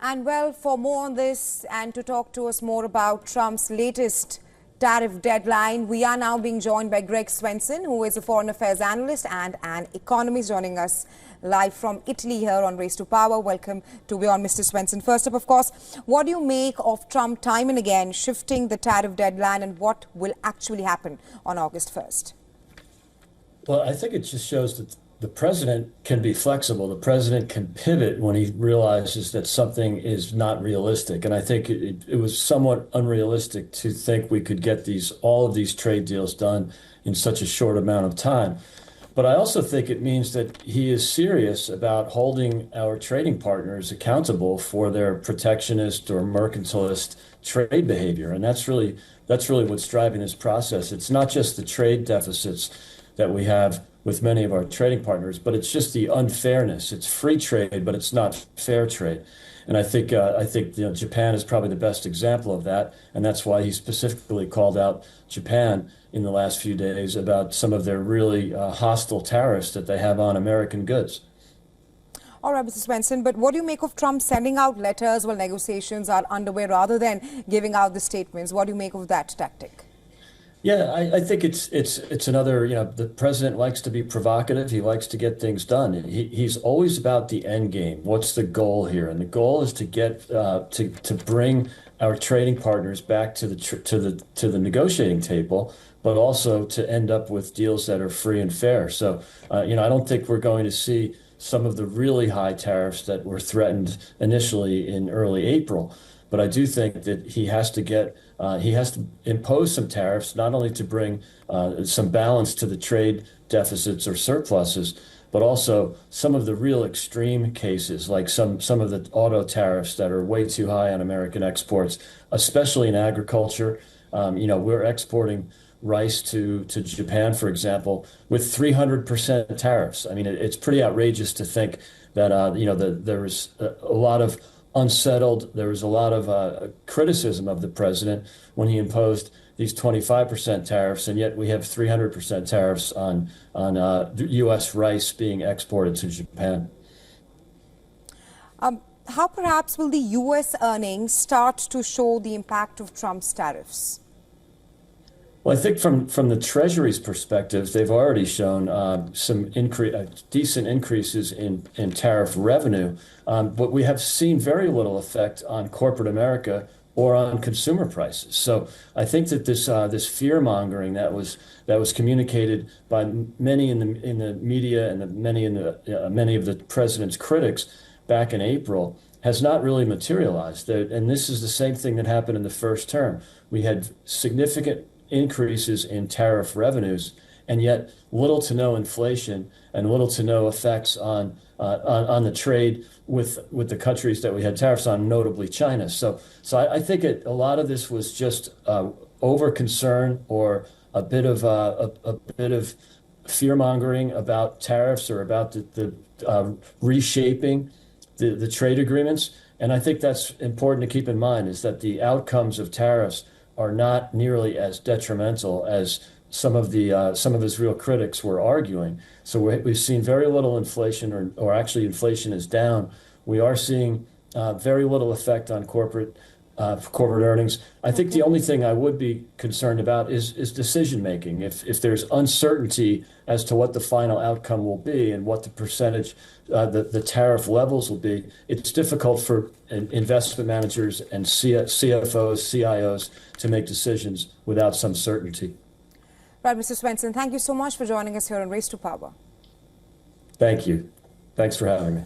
And well, for more on this and to talk to us more about Trump's latest tariff deadline, we are now being joined by Greg Swenson, who is a foreign affairs analyst and an economist, joining us live from Italy here on Race to Power. Welcome to WION, Mr. Swenson. First up, of course, what do you make of Trump time and again shifting the tariff deadline, and what will actually happen on August 1st? Well, I think it just shows that the president can be flexible. The president can pivot when he realizes that something is not realistic. And I think it was somewhat unrealistic to think we could get all of these trade deals done in such a short amount of time. But I also think it means that he is serious about holding our trading partners accountable for their protectionist or mercantilist trade behavior. And that's really what's driving this process. It's not just the trade deficits that we have with many of our trading partners, but it's just the unfairness. It's free trade, but it's not fair trade. And I think Japan is probably the best example of that, and that's why he specifically called out Japan in the last few days about some of their really hostile tariffs that they have on American goods. All right, Mr. Swenson, but what do you make of Trump sending out letters while negotiations are underway rather than giving out the statements? What do you make of that tactic? Yeah, I think it's another, the president likes to be provocative. He likes to get things done. He's always about the end game. What's the goal here? And the goal is to get to bring our trading partners back to the negotiating table, but also to end up with deals that are free and fair. So, I don't think we're going to see some of the really high tariffs that were threatened initially in early April. But I do think that he has to impose some tariffs, not only to bring some balance to the trade deficits or surpluses, but also some of the real extreme cases, like some of the auto tariffs that are way too high on American exports, especially in agriculture. We're exporting rice to Japan, for example, with 300% tariffs. I mean, it's pretty outrageous to think that there was a lot of there was a lot of criticism of the president when he imposed these 25% tariffs, and yet we have 300% tariffs on U.S. rice being exported to Japan. How perhaps will the U.S. earnings start to show the impact of Trump's tariffs? Well, I think from the Treasury's perspective, they've already shown some decent increases in tariff revenue, but we have seen very little effect on corporate America or on consumer prices. So I think that this fear mongering that was communicated by many in the media and many of the president's critics back in April has not really materialized. And this is the same thing that happened in the first term. We had significant increases in tariff revenues, and yet little to no inflation and little to no effects on the trade with the countries that we had tariffs on, notably China. So I think a lot of this was just over concern or a bit of fear mongering about tariffs or about the reshaping the trade agreements. And I think that's important to keep in mind, is that the outcomes of tariffs are not nearly as detrimental as some of his real critics were arguing. So we've seen very little inflation, or actually inflation is down. We are seeing very little effect on corporate earnings. I think the only thing I would be concerned about is decision making. If there's uncertainty as to what the final outcome will be and what the percentage, the tariff levels will be, it's difficult for investment managers and CFOs, CIOs to make decisions without some certainty. Right, Mr. Swenson, thank you so much for joining us here on Race to Power. Thank you. Thanks for having me.